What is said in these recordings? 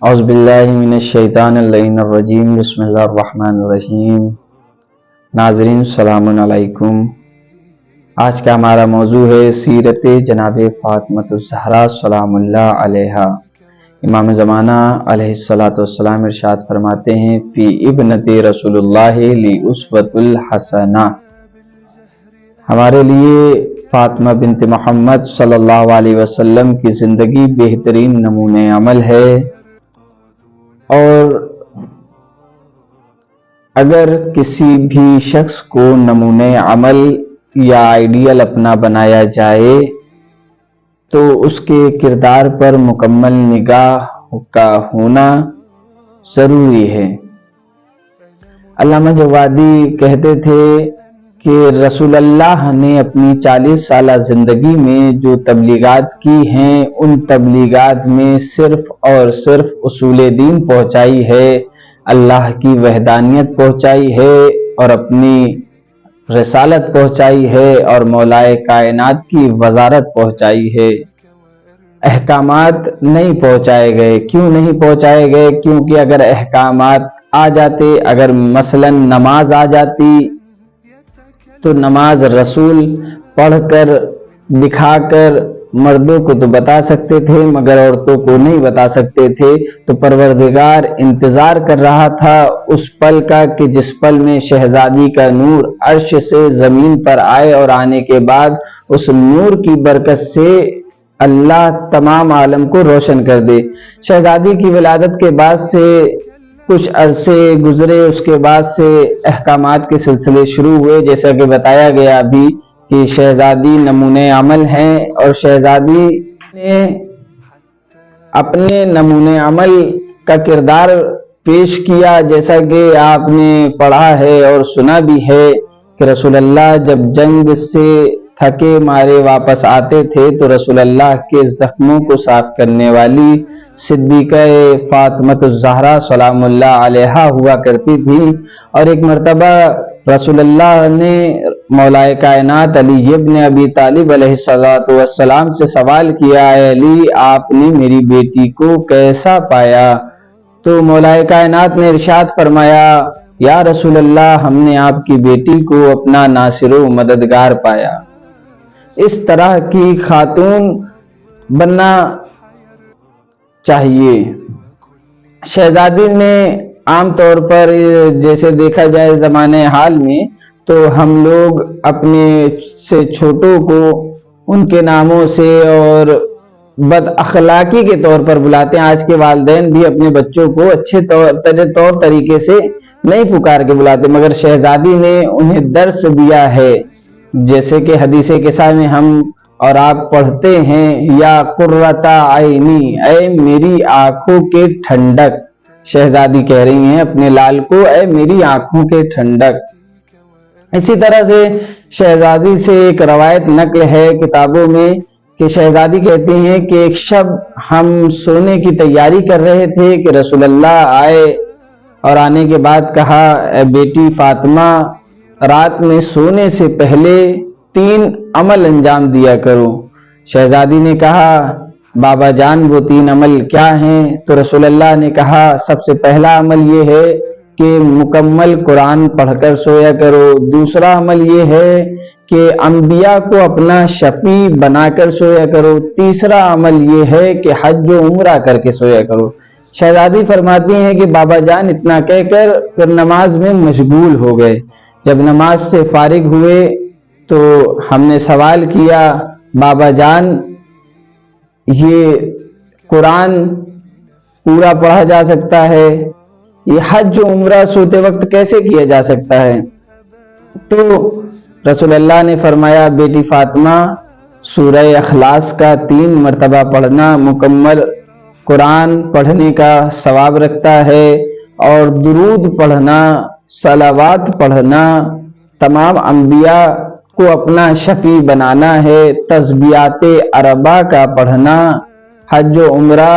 اعوذ باللہ من الشیطان اللعین الرجیم بسم اللہ الرحمن الرحیم۔ ناظرین السلام علیکم۔ آج کا ہمارا موضوع ہے سیرت جناب فاطمۃ الزہرا سلام اللہ علیہا۔ امام زمانہ علیہ السلام ارشاد فرماتے ہیں فی ابنت رسول اللہ لی اسوۃ الحسنہ، ہمارے لیے فاطمہ بنت محمد صلی اللہ علیہ وسلم کی زندگی بہترین نمونہ عمل ہے، اور اگر کسی بھی شخص کو نمونہ عمل یا آئیڈیل اپنا بنایا جائے تو اس کے کردار پر مکمل نگاہ کا ہونا ضروری ہے۔ علامہ جوادی کہتے تھے کہ رسول اللہ نے اپنی 40 سالہ زندگی میں جو تبلیغات کی ہیں، ان تبلیغات میں صرف اور صرف اصول دین پہنچائی ہے، اللہ کی وحدانیت پہنچائی ہے، اور اپنی رسالت پہنچائی ہے، اور مولائے کائنات کی وزارت پہنچائی ہے۔ احکامات نہیں پہنچائے گئے۔ کیوں نہیں پہنچائے گئے؟ کیونکہ اگر احکامات آ جاتے، اگر مثلا نماز آ جاتی تو نماز رسول پڑھ کر دکھا کر مردوں کو تو بتا سکتے تھے مگر عورتوں کو نہیں بتا سکتے تھے، تو پروردگار انتظار کر رہا تھا اس پل کا کہ جس پل میں شہزادی کا نور عرش سے زمین پر آئے، اور آنے کے بعد اس نور کی برکت سے اللہ تمام عالم کو روشن کر دے۔ شہزادی کی ولادت کے بعد سے کچھ عرصے گزرے، اس کے بعد سے احکامات کے سلسلے شروع ہوئے، جیسا کہ بتایا گیا ابھی کہ شہزادی نمونہ عمل ہیں، اور شہزادی نے اپنے نمونہ عمل کا کردار پیش کیا، جیسا کہ آپ نے پڑھا ہے اور سنا بھی ہے کہ رسول اللہ جب جنگ سے تھکے مارے واپس آتے تھے تو رسول اللہ کے زخموں کو صاف کرنے والی صدیقہ فاطمۃ الزہرا سلام اللہ علیہا ہوا کرتی تھی۔ اور ایک مرتبہ رسول اللہ نے مولائے کائنات علی ابن ابی طالب علیہ السلام سے سوال کیا، اے علی آپ نے میری بیٹی کو کیسا پایا؟ تو مولائے کائنات نے ارشاد فرمایا، یا رسول اللہ ہم نے آپ کی بیٹی کو اپنا ناصر و مددگار پایا۔ اس طرح کی خاتون بننا چاہیے۔ شہزادی نے عام طور پر جیسے دیکھا جائے زمانے حال میں تو ہم لوگ اپنے سے چھوٹوں کو ان کے ناموں سے اور بد اخلاقی کے طور پر بلاتے ہیں۔ آج کے والدین بھی اپنے بچوں کو اچھے طور طریقے سے نہیں پکار کے بلاتے، مگر شہزادی نے انہیں درس دیا ہے، جیسے کہ حدیث قصہ میں ہم اور آپ پڑھتے ہیں، یا قرۃ عینی، اے میری آنکھوں کے ٹھنڈک۔ شہزادی کہہ رہی ہیں اپنے لال کو، اے میری آنکھوں کے ٹھنڈک۔ اسی طرح سے شہزادی سے ایک روایت نقل ہے کتابوں میں کہ شہزادی کہتی ہیں کہ ایک شب ہم سونے کی تیاری کر رہے تھے کہ رسول اللہ آئے، اور آنے کے بعد کہا، اے بیٹی فاطمہ رات میں سونے سے پہلے 3 عمل انجام دیا کرو۔ شہزادی نے کہا، بابا جان وہ 3 عمل کیا ہیں؟ تو رسول اللہ نے کہا، سب سے پہلا عمل یہ ہے کہ مکمل قرآن پڑھ کر سویا کرو۔ دوسرا عمل یہ ہے کہ انبیاء کو اپنا شفیع بنا کر سویا کرو۔ تیسرا عمل یہ ہے کہ حج و عمرہ کر کے سویا کرو۔ شہزادی فرماتی ہیں کہ بابا جان اتنا کہہ کر پھر نماز میں مشغول ہو گئے۔ جب نماز سے فارغ ہوئے تو ہم نے سوال کیا، بابا جان یہ قرآن پورا پڑھا جا سکتا ہے، یہ حج و عمرہ سوتے وقت کیسے کیا جا سکتا ہے؟ تو رسول اللہ نے فرمایا، بیٹی فاطمہ سورہ اخلاص کا 3 مرتبہ پڑھنا مکمل قرآن پڑھنے کا ثواب رکھتا ہے، اور درود پڑھنا، صلوات پڑھنا، تمام انبیاء کو اپنا شفیع بنانا ہے، تسبیحات 40 کا پڑھنا حج و عمرہ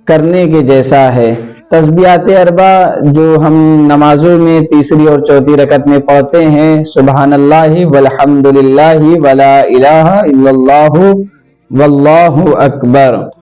کرنے کے جیسا ہے۔ تسبیحات 40 جو ہم نمازوں میں تیسری اور چوتھی رکعت میں پڑھتے ہیں، سبحان اللہ والحمد للہ ولا الہ الا اللہ واللہ اکبر۔